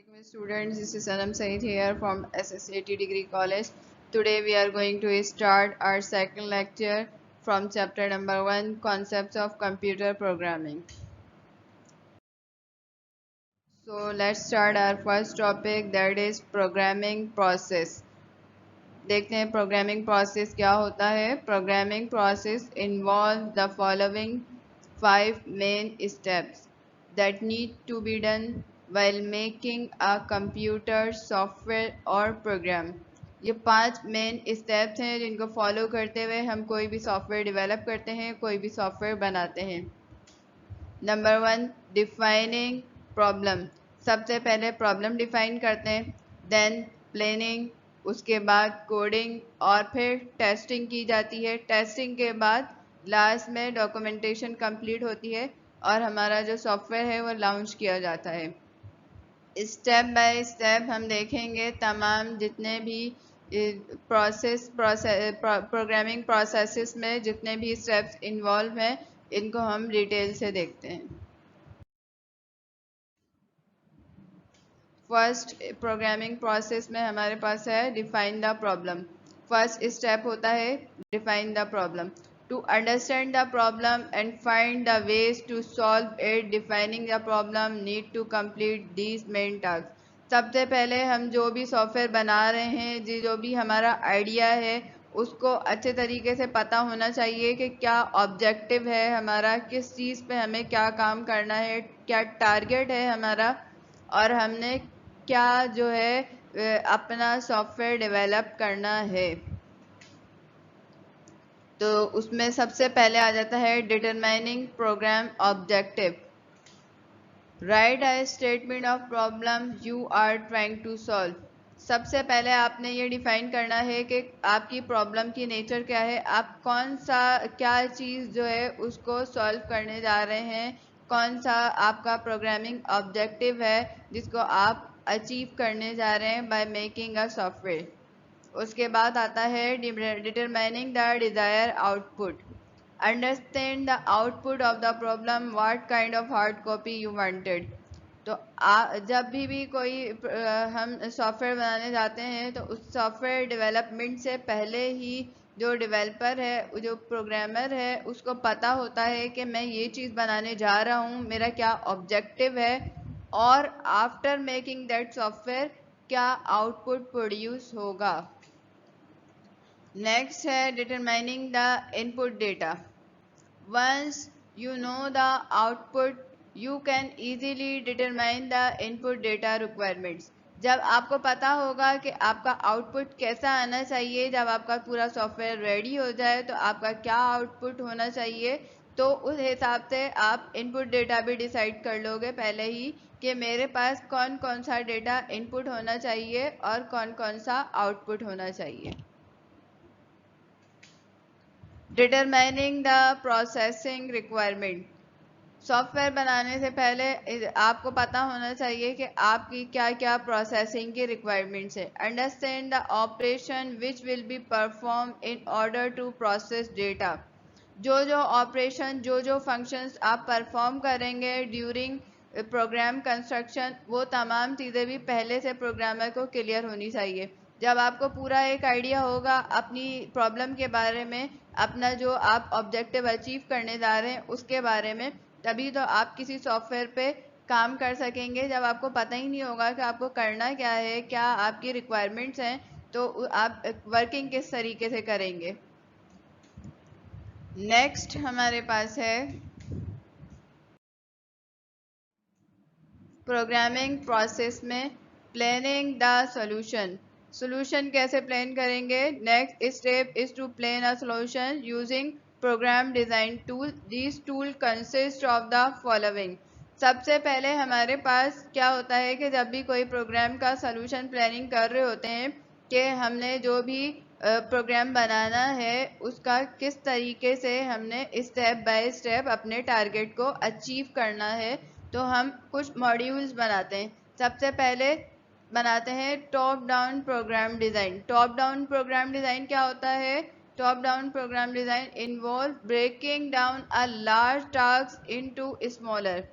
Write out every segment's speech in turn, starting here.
Students, this is Sanam Saeed here from SSAT Degree College. Today we are going to start our second lecture from chapter number 1, Concepts of Computer Programming. So let's start our first topic, that is Programming Process. देखते हैं programming process क्या होता है. Programming process involve the following 5 main steps that need to be done while making a computer software or program. ये 5 main steps हैं जिनको follow करते हुए हम कोई भी सॉफ्टवेयर डेवलप करते हैं, कोई भी सॉफ्टवेयर बनाते हैं. Number 1, defining problem. सबसे पहले प्रॉब्लम डिफाइन करते हैं, देन प्लानिंग, उसके बाद कोडिंग और फिर टेस्टिंग की जाती है. टेस्टिंग के बाद लास्ट में डॉक्यूमेंटेशन कंप्लीट होती है और हमारा जो सॉफ्टवेयर है वो लॉन्च किया जाता है. स्टेप बाय स्टेप हम देखेंगे तमाम जितने भी प्रोग्रामिंग प्रोसेसेस में जितने भी स्टेप्स इन्वॉल्व हैं इनको हम डिटेल से देखते हैं. फर्स्ट प्रोग्रामिंग प्रोसेस में हमारे पास है define the problem. First step होता है define the problem. To understand the problem and find the ways to solve it, defining the problem need to complete these main task. सबसे पहले हम जो भी सॉफ्टवेयर बना रहे हैं, जो भी हमारा आइडिया है, उसको अच्छे तरीके से पता होना चाहिए कि क्या ऑब्जेक्टिव है हमारा, किस चीज़ पे हमें क्या काम करना है, क्या टारगेट है हमारा, और हमने क्या जो है अपना सॉफ्टवेयर डेवलप करना है. तो उसमें सबसे पहले आ जाता है determining program objective. Write a statement of problem you are trying to solve. सबसे पहले आपने ये डिफाइन करना है कि आपकी प्रॉब्लम की नेचर क्या है, आप कौन सा क्या चीज़ जो है उसको सॉल्व करने जा रहे हैं, कौन सा आपका प्रोग्रामिंग ऑब्जेक्टिव है जिसको आप अचीव करने जा रहे हैं बाय मेकिंग अ सॉफ्टवेयर. उसके बाद आता है determining the desire output. Understand the output of the problem, what kind of hard copy you wanted. तो जब भी कोई हम सॉफ्टवेयर बनाने जाते हैं तो उस सॉफ्टवेयर डेवलपमेंट से पहले ही जो डेवलपर है, जो प्रोग्रामर है, उसको पता होता है कि मैं ये चीज़ बनाने जा रहा हूँ, मेरा क्या ऑब्जेक्टिव है, और आफ्टर मेकिंग दैट सॉफ्टवेयर क्या आउटपुट प्रोड्यूस होगा. नेक्स्ट है determining the input data. Once you know the output, you can easily determine the input data requirements. जब आपको पता होगा कि आपका आउटपुट कैसा आना चाहिए, जब आपका पूरा सॉफ्टवेयर रेडी हो जाए तो आपका क्या आउटपुट होना चाहिए, तो उस हिसाब से आप इनपुट डेटा भी डिसाइड कर लोगे पहले ही कि मेरे पास कौन कौन सा डेटा इनपुट होना चाहिए और कौन कौन सा आउटपुट होना चाहिए. Determining the processing requirement. Software बनाने से पहले आपको पता होना चाहिए कि आपकी क्या क्या प्रोसेसिंग की रिक्वायरमेंट्स है. Understand the operation which will be perform in order to process data. जो ऑपरेशन, जो फंक्शंस आप परफॉर्म करेंगे ड्यूरिंग प्रोग्राम कंस्ट्रक्शन, वो तमाम चीज़ें भी पहले से प्रोग्रामर को क्लियर होनी चाहिए. जब आपको पूरा एक आइडिया होगा अपनी प्रॉब्लम के बारे में, अपना जो आप ऑब्जेक्टिव अचीव करने जा रहे हैं उसके बारे में, तभी तो आप किसी सॉफ्टवेयर पे काम कर सकेंगे. जब आपको पता ही नहीं होगा कि आपको करना क्या है, क्या आपकी रिक्वायरमेंट्स हैं, तो आप वर्किंग किस तरीके से करेंगे. नेक्स्ट हमारे पास है प्रोग्रामिंग प्रोसेस में प्लानिंग द सॉल्यूशन. सॉल्यूशन कैसे प्लान करेंगे. Next step is to plan a solution using program design tool. This tool consist of the following. सबसे पहले हमारे पास क्या होता है कि जब भी कोई प्रोग्राम का सॉल्यूशन प्लानिंग कर रहे होते हैं कि हमने जो भी प्रोग्राम बनाना है उसका किस तरीके से हमने स्टेप बाय स्टेप अपने टारगेट को अचीव करना है, तो हम कुछ मॉड्यूल्स बनाते हैं. सबसे पहले बनाते हैं top down program design. Top down program design क्या होता है. Top down program design involve breaking down a large task into smaller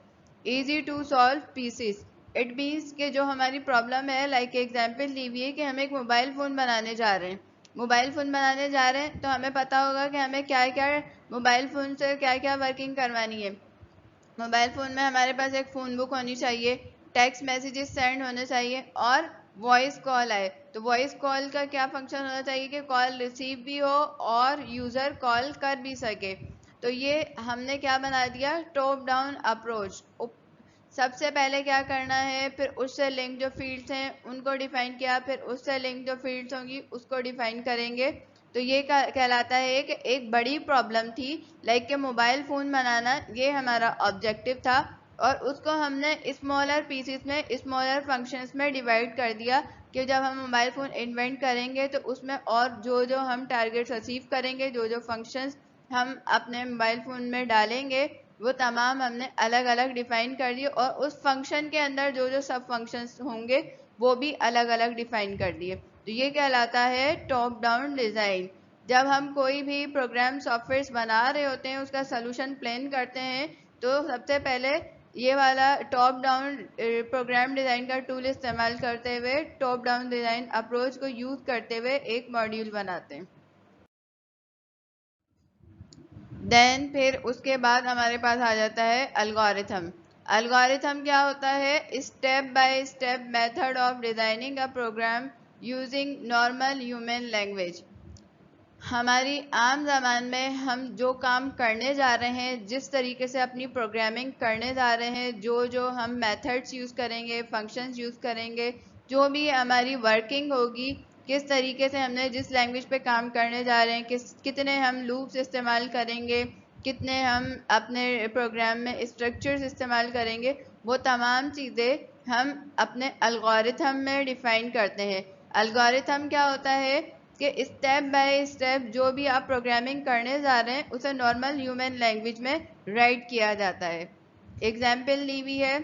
easy to solve pieces. It means कि जो हमारी प्रॉब्लम है, लाइक एग्जांपल ली हुई है कि हम एक मोबाइल फ़ोन बनाने जा रहे हैं। मोबाइल फ़ोन बनाने जा रहे हैं तो हमें पता होगा कि हमें क्या क्या मोबाइल फ़ोन से क्या क्या वर्किंग करवानी है। मोबाइल फ़ोन में हमारे पास एक फ़ोन बुक होनी चाहिए, टेक्स्ट मैसेजेस सेंड होने चाहिए और वॉइस कॉल आए। तो वॉइस कॉल का क्या फंक्शन होना चाहिए कि कॉल रिसीव भी हो और यूज़र कॉल कर भी सके। तो ये हमने क्या बना दिया, टॉप डाउन अप्रोच। सबसे पहले क्या करना है, फिर उससे लिंक जो फील्ड्स हैं उनको डिफाइन किया, फिर उससे लिंक जो फील्ड्स होंगी उसको डिफाइन करेंगे। तो ये कहलाता है कि एक बड़ी प्रॉब्लम थी, लाइक के मोबाइल फ़ोन बनाना, ये हमारा ऑब्जेक्टिव था और उसको हमने स्मॉलर पीसेस में, स्मॉलर फंक्शंस में डिवाइड कर दिया कि जब हम मोबाइल फ़ोन इन्वेंट करेंगे तो उसमें और जो जो हम टारगेट्स अचीव करेंगे, जो जो फंक्शंस हम अपने मोबाइल फ़ोन में डालेंगे, वो तमाम हमने अलग अलग डिफाइन कर दिए और उस फंक्शन के अंदर जो जो सब फंक्शंस होंगे वो भी अलग अलग डिफाइन कर दिए। तो ये कहलाता है टॉप डाउन डिज़ाइन। जब हम कोई भी प्रोग्राम सॉफ्टवेयर बना रहे होते हैं, उसका सोल्यूशन प्लान करते हैं, तो सबसे पहले ये वाला टॉप डाउन प्रोग्राम डिज़ाइन का टूल इस्तेमाल करते हुए, टॉप डाउन डिज़ाइन अप्रोच को यूज़ करते हुए एक मॉड्यूल बनाते हैं। देन फिर उसके बाद हमारे पास आ जाता है एल्गोरिथम। एल्गोरिथम क्या होता है, step by step method of designing a program using normal human language. हमारी आम ज़बान में हम जो काम करने जा रहे हैं, जिस तरीके से अपनी प्रोग्रामिंग करने जा रहे हैं, जो जो हम मेथड्स यूज़ करेंगे, फंक्शंस यूज़ करेंगे, जो भी हमारी वर्किंग होगी, किस तरीके से हमने जिस लैंग्वेज पे काम करने जा रहे हैं, कितने हम लूप्स इस्तेमाल करेंगे, कितने हम अपने प्रोग्राम में स्ट्रक्चर्स इस्तेमाल करेंगे, वो तमाम चीज़ें हम अपने एल्गोरिथम में डिफ़ाइन करते हैं। एल्गोरिथम क्या होता है कि स्टेप बाय स्टेप जो भी आप प्रोग्रामिंग करने जा रहे हैं उसे नॉर्मल ह्यूमन लैंग्वेज में राइट किया जाता है। एग्जाम्पल ली हुई है,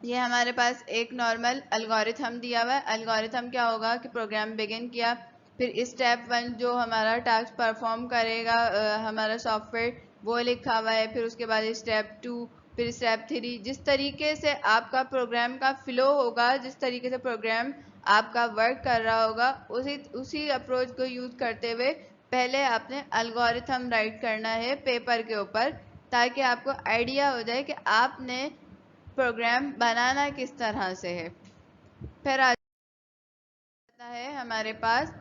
ये हमारे पास एक नॉर्मल एल्गोरिथम दिया हुआ है। एल्गोरिथम क्या होगा कि प्रोग्राम बिगिन किया, फिर स्टेप 1 जो हमारा टास्क परफॉर्म करेगा हमारा सॉफ्टवेयर, वो लिखा हुआ है। फिर उसके बाद स्टेप 2, फिर स्टेप 3। जिस तरीके से आपका प्रोग्राम का फ्लो होगा, जिस तरीके से प्रोग्राम आपका वर्क कर रहा होगा, उसी अप्रोच को यूज़ करते हुए पहले आपने एल्गोरिथम राइट करना है पेपर के ऊपर, ताकि आपको आइडिया हो जाए कि आपने प्रोग्राम बनाना किस तरह से है। फिर आ जाता है हमारे पास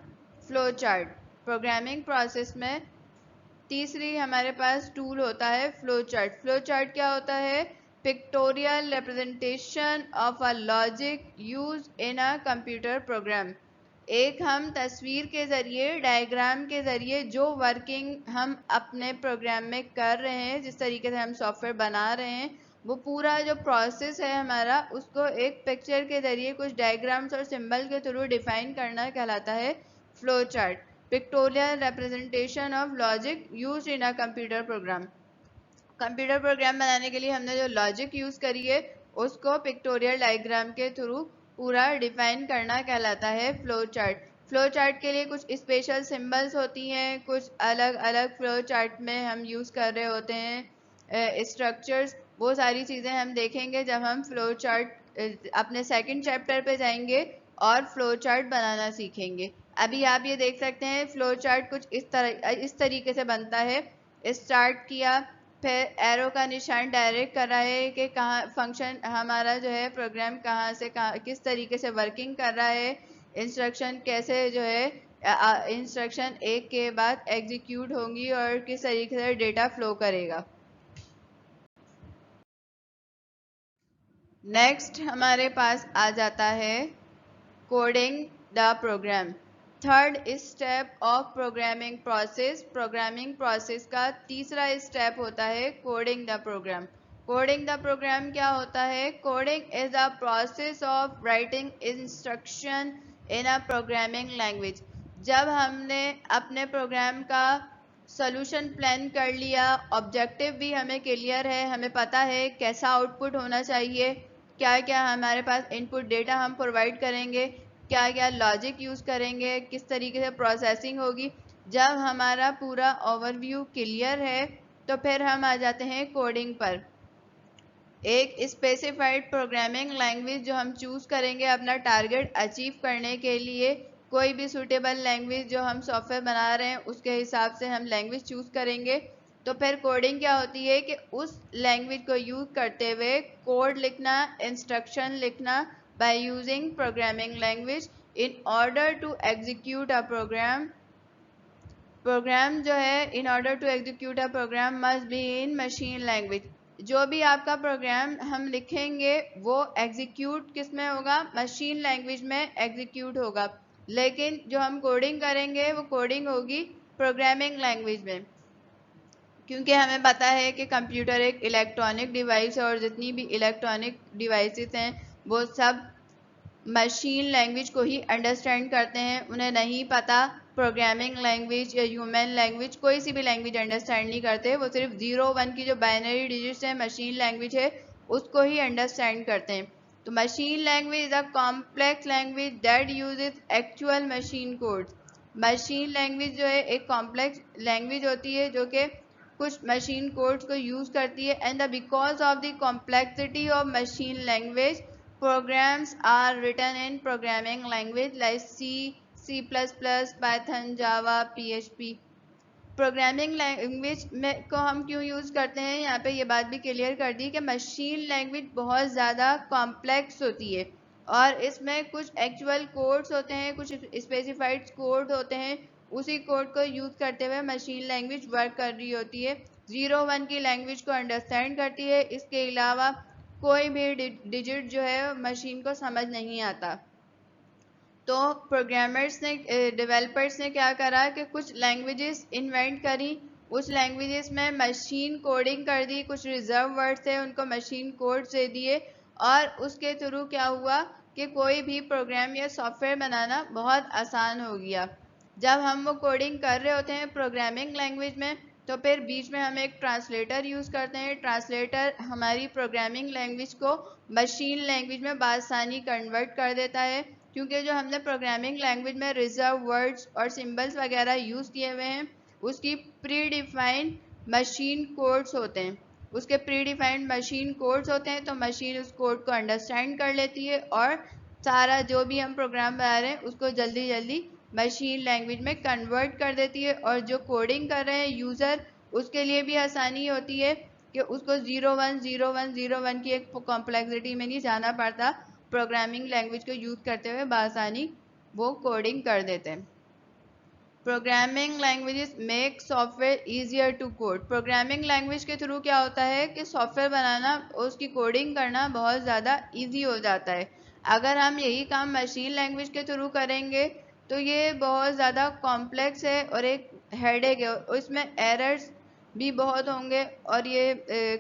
फ्लो चार्ट। प्रोग्रामिंग प्रोसेस में तीसरी हमारे पास टूल होता है फ्लो चार्ट। फ्लो चार्ट क्या होता है, pictorial representation of a logic use in a computer program. एक हम तस्वीर के ज़रिए, डायग्राम के ज़रिए जो वर्किंग हम अपने प्रोग्राम में कर रहे हैं, जिस तरीके से हम सॉफ्टवेयर बना रहे हैं, वो पूरा जो प्रोसेस है हमारा, उसको एक पिक्चर के ज़रिए कुछ डायग्राम्स और सिंबल के थ्रू डिफाइन करना कहलाता है flow chart. Pictorial representation of logic use in a computer program. Computer program बनाने के लिए हमने जो लॉजिक यूज़ करी है उसको पिक्टोरियल डायग्राम के थ्रू पूरा डिफाइन करना कहलाता है फ्लो चार्ट। फ्लो चार्ट के लिए कुछ स्पेशल सिंबल्स होती हैं, कुछ अलग अलग फ्लो चार्ट में हम यूज़ कर रहे होते हैं स्ट्रक्चर्स। वो सारी चीज़ें हम देखेंगे जब हम फ्लो चार्ट अपने सेकंड चैप्टर पे जाएंगे और फ्लो चार्ट बनाना सीखेंगे। अभी आप ये देख सकते हैं फ्लो चार्ट कुछ इस तरीके से बनता है। स्टार्ट किया, फिर एरो का निशान डायरेक्ट कर रहा है कि कहाँ फंक्शन हमारा जो है प्रोग्राम कहाँ से कहाँ किस तरीके से वर्किंग कर रहा है, इंस्ट्रक्शन कैसे जो है इंस्ट्रक्शन एक के बाद एग्जीक्यूट होंगी और किस तरीके से डेटा फ्लो करेगा। नेक्स्ट हमारे पास आ जाता है coding the program. Third step of programming process. Programming process का तीसरा स्टेप होता है coding the program. Coding the program क्या होता है, coding is a process of writing instruction in a programming language. जब हमने अपने प्रोग्राम का सोल्यूशन प्लान कर लिया, ऑब्जेक्टिव भी हमें क्लियर है, हमें पता है कैसा आउटपुट होना चाहिए, क्या क्या हमारे पास इनपुट डेटा हम प्रोवाइड करेंगे, क्या क्या लॉजिक यूज़ करेंगे, किस तरीके से प्रोसेसिंग होगी। जब हमारा पूरा ओवरव्यू क्लियर है तो फिर हम आ जाते हैं कोडिंग पर। एक स्पेसिफाइड प्रोग्रामिंग लैंग्वेज जो हम चूज़ करेंगे अपना टारगेट अचीव करने के लिए। कोई भी सूटेबल लैंग्वेज जो हम सॉफ्टवेयर बना रहे हैं उसके हिसाब से हम लैंग्वेज चूज़ करेंगे। तो फिर कोडिंग क्या होती है कि उस लैंग्वेज को यूज़ करते हुए कोड लिखना, इंस्ट्रक्शन लिखना by using programming language in order to execute a program जो है in order to execute a program must be in machine language. जो भी आपका प्रोग्राम हम लिखेंगे वो एग्जीक्यूट किस में होगा, मशीन लैंग्वेज में एग्जीक्यूट होगा। लेकिन जो हम कोडिंग करेंगे वो कोडिंग होगी प्रोग्रामिंग लैंग्वेज में, क्योंकि हमें पता है कि कंप्यूटर एक इलेक्ट्रॉनिक डिवाइस है और जितनी भी इलेक्ट्रॉनिक डिवाइसेस हैं वो सब मशीन लैंग्वेज को ही अंडरस्टैंड करते हैं। उन्हें नहीं पता प्रोग्रामिंग लैंग्वेज या ह्यूमन लैंग्वेज, कोई सी भी लैंग्वेज अंडरस्टैंड नहीं करते। वो सिर्फ 0-1 की जो बाइनरी डिजिट्स है मशीन लैंग्वेज है उसको ही अंडरस्टैंड करते हैं। तो machine language is a complex language that uses actual machine code. Machine language जो है एक कॉम्प्लेक्स लैंग्वेज होती है जो कि कुछ मशीन कोड्स को यूज करती है। And the because of the complexity of machine language programs are written in programming language like C, C++, Python, Java, PHP। Programming language में को हम क्यों यूज़ करते हैं, यहाँ पे ये बात भी क्लियर कर दी कि मशीन लैंग्वेज बहुत ज़्यादा कॉम्प्लेक्स होती है और इसमें कुछ एक्चुअल कोड्स होते हैं, कुछ स्पेसिफाइड कोड होते हैं। उसी कोड को यूज़ करते हुए मशीन लैंग्वेज वर्क कर रही होती है, 0-1 की लैंग्वेज को अंडरस्टैंड करती है। इसके अलावा कोई भी डिजिट जो है मशीन को समझ नहीं आता। तो प्रोग्रामर्स ने डेवलपर्स ने क्या करा कि कुछ लैंग्वेजेस इन्वेंट करी, उस लैंग्वेजेस में मशीन कोडिंग कर दी, कुछ रिजर्व वर्ड्स थे उनको मशीन कोड दे दिए और उसके थ्रू क्या हुआ कि कोई भी प्रोग्राम या सॉफ्टवेयर बनाना बहुत आसान हो गया। जब हम वो कोडिंग कर रहे होते हैं प्रोग्रामिंग लैंग्वेज में तो फिर बीच में हम एक ट्रांसलेटर यूज़ करते हैं। ट्रांसलेटर हमारी प्रोग्रामिंग लैंग्वेज को मशीन लैंग्वेज में बासानी कन्वर्ट कर देता है, क्योंकि जो हमने प्रोग्रामिंग लैंग्वेज में रिजर्व वर्ड्स और सिंबल्स वगैरह यूज़ किए हुए हैं उसकी प्री डिफाइंड मशीन कोड्स होते हैं, उसके प्री डिफाइंड मशीन कोड्स होते हैं। तो मशीन उस कोड को अंडरस्टैंड कर लेती है और सारा जो भी हम प्रोग्राम बना रहे हैं उसको जल्दी जल्दी मशीन लैंग्वेज में कन्वर्ट कर देती है। और जो कोडिंग कर रहे हैं यूज़र उसके लिए भी आसानी होती है कि उसको 0-1 की एक कॉम्प्लेक्सिटी में नहीं जाना पड़ता, प्रोग्रामिंग लैंग्वेज को यूज़ करते हुए बआसानी वो कोडिंग कर देते हैं। Programming languages make software easier to code. Programming language के थ्रू क्या होता है कि सॉफ्टवेयर बनाना, उसकी कोडिंग करना बहुत ज़्यादा ईजी हो जाता है। अगर हम यही काम मशीन लैंग्वेज के थ्रू करेंगे तो ये बहुत ज़्यादा कॉम्प्लेक्स है और एक हेडेक है और इसमें एरर्स भी बहुत होंगे और ये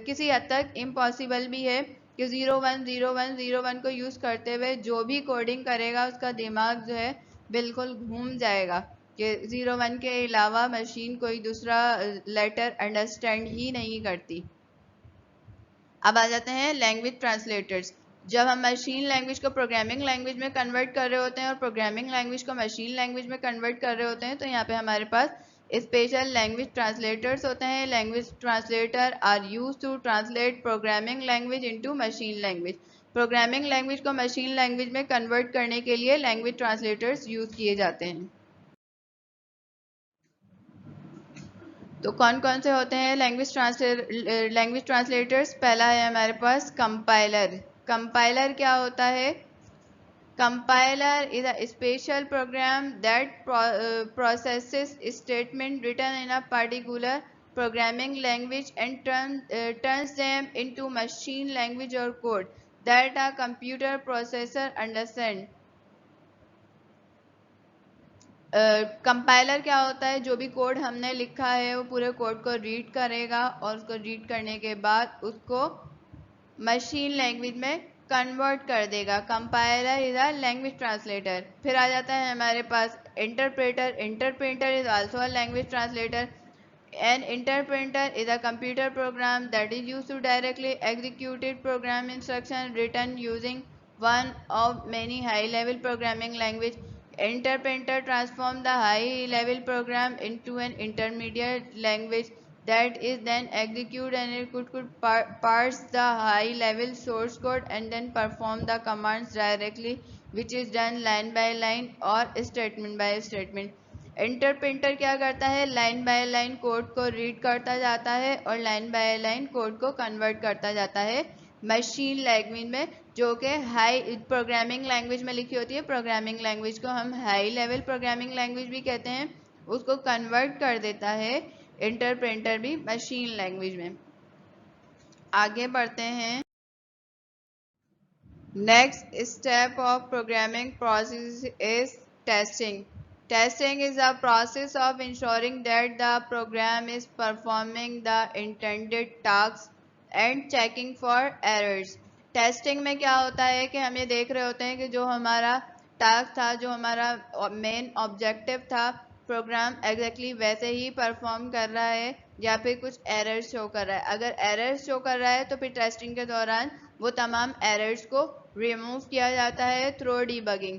किसी हद तक इम्पॉसिबल भी है कि 0-1 को यूज़ करते हुए जो भी कोडिंग करेगा उसका दिमाग जो है बिल्कुल घूम जाएगा कि 0-1 के अलावा मशीन कोई दूसरा लेटर अंडरस्टैंड ही नहीं करती। अब आ जाते हैं लैंग्वेज ट्रांसलेटर्स। जब हम मशीन लैंग्वेज को प्रोग्रामिंग लैंग्वेज में कन्वर्ट कर रहे होते हैं और प्रोग्रामिंग लैंग्वेज को मशीन लैंग्वेज में कन्वर्ट कर रहे होते हैं तो यहाँ पे हमारे पास स्पेशल लैंग्वेज ट्रांसलेटर्स होते हैं। Language translator are use to translate programming language into machine language. Programming language को मशीन लैंग्वेज में कन्वर्ट करने के लिए लैंग्वेज ट्रांसलेटर्स यूज किए जाते हैं। तो कौन कौन से होते हैं लैंग्वेज ट्रांसलेटर्स? पहला है हमारे पास कंपाइलर। कंपाइलर क्या होता है? Compiler is a special program that processes statement written in a particular programming language and turns them into machine language or code that a computer processor understands। Compiler क्या होता है? जो भी कोड हमने लिखा है वो पूरे कोड को रीड करेगा और उसको रीड करने के बाद उसको मशीन लैंग्वेज में कन्वर्ट कर देगा। Compiler is a language translator. फिर आ जाता है हमारे पास interpreter. Interpreter is also a language translator. An interpreter is a computer program that is used to directly execute program instruction written using one of many high-level programming language. Interpreter transform the high-level program into an intermediate language that is then execute and it could parse the high level source code and then perform the commands directly, which is done line by line और statement by statement। इंटरप्रिंटर क्या करता है, line by line code को read करता जाता है और line by line code को कन्वर्ट करता जाता है मशीन लैंग्वेज में, जो कि हाई प्रोग्रामिंग लैंग्वेज में लिखी होती है। प्रोग्रामिंग लैंग्वेज को हम हाई लेवल प्रोग्रामिंग लैंग्वेज भी कहते हैं। उसको कन्वर्ट कर देता है इंटरप्रेटर भी मशीन लैंग्वेज में। आगे बढ़ते हैं। Next step of programming process is testing. Testing is a process of ensuring that the program is performing the intended task and checking for errors. Testing में क्या होता है कि हम ये देख रहे होते हैं कि जो हमारा टास्क था, जो हमारा मेन ऑब्जेक्टिव था, प्रोग्राम एग्जैक्टली वैसे ही परफॉर्म कर रहा है या फिर कुछ एरर्स शो कर रहा है। अगर एरर्स शो कर रहा है तो फिर टेस्टिंग के दौरान वो तमाम एरर्स को रिमूव किया जाता है थ्रू डीबगिंग।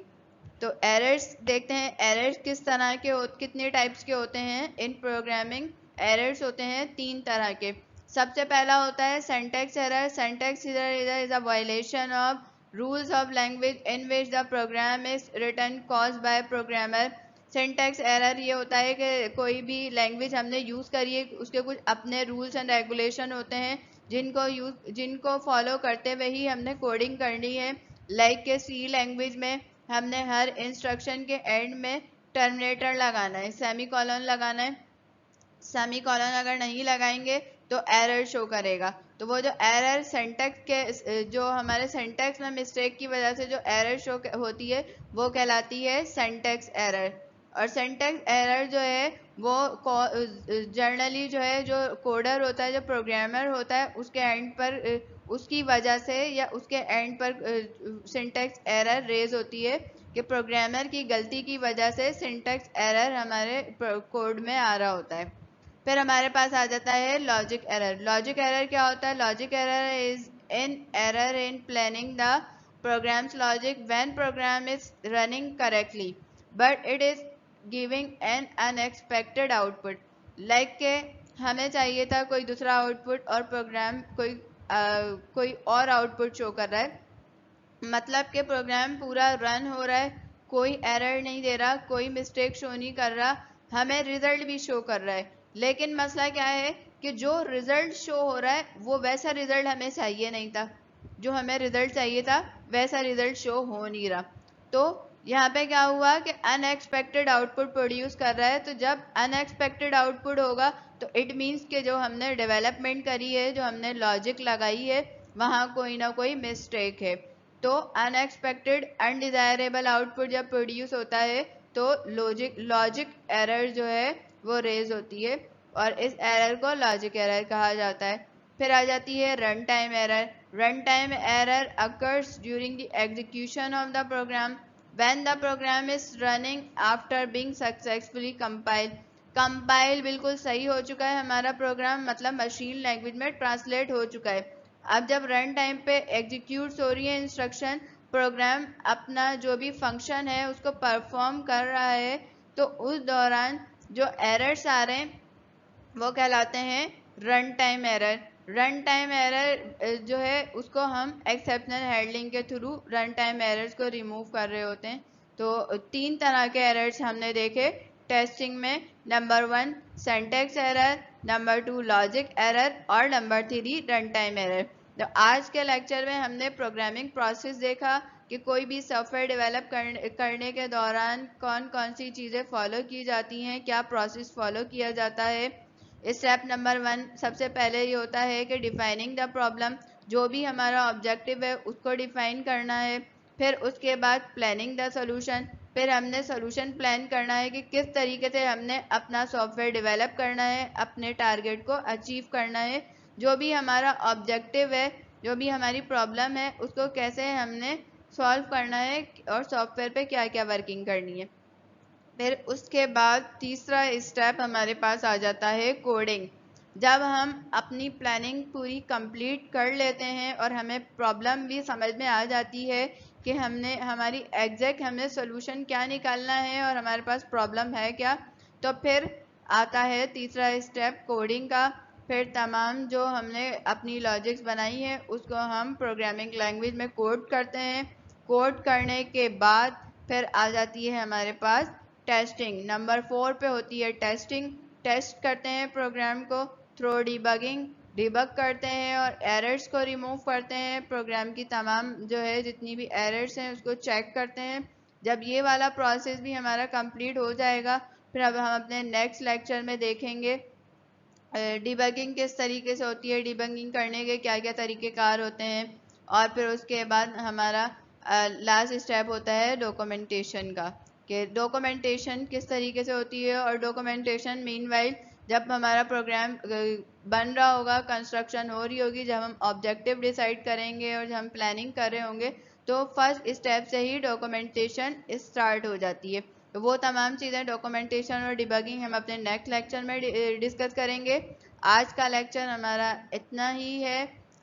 तो एरर्स देखते हैं, एरर्स किस तरह के कितने टाइप्स के होते हैं इन प्रोग्रामिंग। एरर्स होते हैं 3 तरह के। सबसे पहला होता है syntax error. Syntax error is a violation of rules of language in which the program is written caused by programmer. Syntax error ये होता है कि कोई भी लैंग्वेज हमने यूज़ करी है, उसके कुछ अपने रूल्स एंड रेगुलेशन होते हैं जिनको फॉलो करते हुए ही हमने कोडिंग करनी है। लाइक के सी लैंग्वेज में हमने हर इंस्ट्रक्शन के एंड में टर्मिनेटर लगाना है, सेमी कॉलन लगाना है। सेमी कॉलन अगर नहीं लगाएंगे तो एरर शो करेगा। तो वो जो एरर सिंटैक्स के, जो हमारे सिंटैक्स में मिस्टेक की वजह से जो एरर शो होती है वो कहलाती है सिंटैक्स एरर। और सिंटैक्स एरर जो है वो जनरली जो है जो कोडर होता है, जो प्रोग्रामर होता है, उसके एंड पर उसकी वजह से या उसके एंड पर सिंटैक्स एरर रेज होती है कि प्रोग्रामर की गलती की वजह से सिंटैक्स एरर हमारे कोड में आ रहा होता है। फिर हमारे पास आ जाता है लॉजिक एरर। लॉजिक एरर क्या होता है? Logic error is an error in planning the program's logic when program is running correctly but it is giving an unexpected output. Like के हमें चाहिए था कोई दूसरा आउटपुट और प्रोग्राम कोई और आउटपुट शो कर रहा है। मतलब कि प्रोग्राम पूरा रन हो रहा है, कोई एरर नहीं दे रहा, कोई मिस्टेक शो नहीं कर रहा, हमें रिजल्ट भी शो कर रहा है। लेकिन मसला क्या है कि जो रिजल्ट शो हो रहा है वो वैसा रिजल्ट हमें चाहिए नहीं था। जो हमें रिजल्ट चाहिए था वैसा रिजल्ट शो हो नहीं रहा। तो यहाँ पे क्या हुआ कि अनएक्सपेक्टेड आउटपुट प्रोड्यूस कर रहा है। तो जब अनएक्सपेक्टेड आउटपुट होगा तो इट मीन्स कि जो हमने डेवलपमेंट करी है, जो हमने लॉजिक लगाई है, वहाँ कोई ना कोई मिस्टेक है। तो अनएक्सपेक्टेड अनडिजायरेबल आउटपुट जब प्रोड्यूस होता है तो लॉजिक एरर जो है वो रेज होती है और इस एरर को लॉजिक एरर कहा जाता है। फिर आ जाती है run time error. Run time error occurs during the execution of the program when the program is running after being successfully compiled. Compile बिल्कुल सही हो चुका है हमारा प्रोग्राम, मतलब मशीन लैंग्वेज में ट्रांसलेट हो चुका है। अब जब रन टाइम पे एग्जीक्यूट हो रही है इंस्ट्रक्शन, प्रोग्राम अपना जो भी फंक्शन है उसको परफॉर्म कर रहा है, तो उस दौरान जो एरर्स आ रहे हैं वो कहलाते हैं run time error. Run time error जो है उसको हम एक्सेप्शनल हैंडलिंग के थ्रू रन टाइम एरर्स को रिमूव कर रहे होते हैं। तो 3 तरह के एरर्स हमने देखे टेस्टिंग में। Number 1 syntax error, number 2 logic error और नंबर 3 रन टाइम एरर। तो आज के लेक्चर में हमने प्रोग्रामिंग प्रोसेस देखा कि कोई भी सॉफ्टवेयर डेवलप करने के दौरान कौन कौन सी चीज़ें फॉलो की जाती हैं, क्या प्रोसेस फॉलो किया जाता है। स्टेप नंबर 1 सबसे पहले ये होता है कि डिफाइनिंग द प्रॉब्लम। जो भी हमारा ऑब्जेक्टिव है उसको डिफाइन करना है। फिर उसके बाद प्लानिंग द सॉल्यूशन। फिर हमने सॉल्यूशन प्लान करना है कि किस तरीके से हमने अपना सॉफ्टवेयर डेवलप करना है, अपने टारगेट को अचीव करना है। जो भी हमारा ऑब्जेक्टिव है, जो भी हमारी प्रॉब्लम है, उसको कैसे हमने सॉल्व करना है और सॉफ्टवेयर पे क्या क्या वर्किंग करनी है। फिर उसके बाद तीसरा स्टेप हमारे पास आ जाता है कोडिंग। जब हम अपनी प्लानिंग पूरी कंप्लीट कर लेते हैं और हमें प्रॉब्लम भी समझ में आ जाती है कि हमारी एग्जैक्ट हमें सोल्यूशन क्या निकालना है और हमारे पास प्रॉब्लम है क्या, तो फिर आता है तीसरा स्टेप कोडिंग का। फिर तमाम जो हमने अपनी लॉजिक्स बनाई है उसको हम प्रोग्रामिंग लैंग्वेज में कोड करते हैं। कोड करने के बाद फिर आ जाती है हमारे पास टेस्टिंग। नंबर 4 पे होती है टेस्टिंग। टेस्ट करते हैं प्रोग्राम को थ्रू डिबगिंग। डिबग करते हैं और एरर्स को रिमूव करते हैं। प्रोग्राम की तमाम जो है जितनी भी एरर्स हैं उसको चेक करते हैं। जब ये वाला प्रोसेस भी हमारा कंप्लीट हो जाएगा फिर अब हम अपने नेक्स्ट लेक्चर में देखेंगे डिबगिंग किस तरीके से होती है, डिबगिंग करने के क्या क्या तरीक़ेकार होते हैं, और फिर उसके बाद हमारा लास्ट स्टेप होता है डॉक्यूमेंटेशन का कि डॉक्यूमेंटेशन किस तरीके से होती है। और डॉक्यूमेंटेशन मीनवाइल जब हमारा प्रोग्राम बन रहा होगा, कंस्ट्रक्शन हो रही होगी, जब हम ऑब्जेक्टिव डिसाइड करेंगे और जब हम प्लानिंग कर रहे होंगे तो फर्स्ट स्टेप से ही डॉक्यूमेंटेशन स्टार्ट हो जाती है। तो वो तमाम चीज़ें डॉक्यूमेंटेशन और डिबगिंग हम अपने नेक्स्ट लेक्चर में डिस्कस करेंगे। आज का लेक्चर हमारा इतना ही है।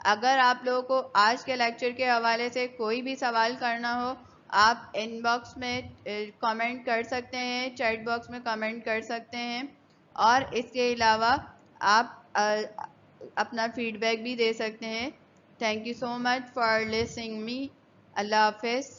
अगर आप लोगों को आज के लेक्चर के हवाले से कोई भी सवाल करना हो आप इनबॉक्स में कमेंट कर सकते हैं, चैट बॉक्स में कमेंट कर सकते हैं, और इसके अलावा आप अपना फीडबैक भी दे सकते हैं। Thank you so much for listening me. Allah हाफिज़।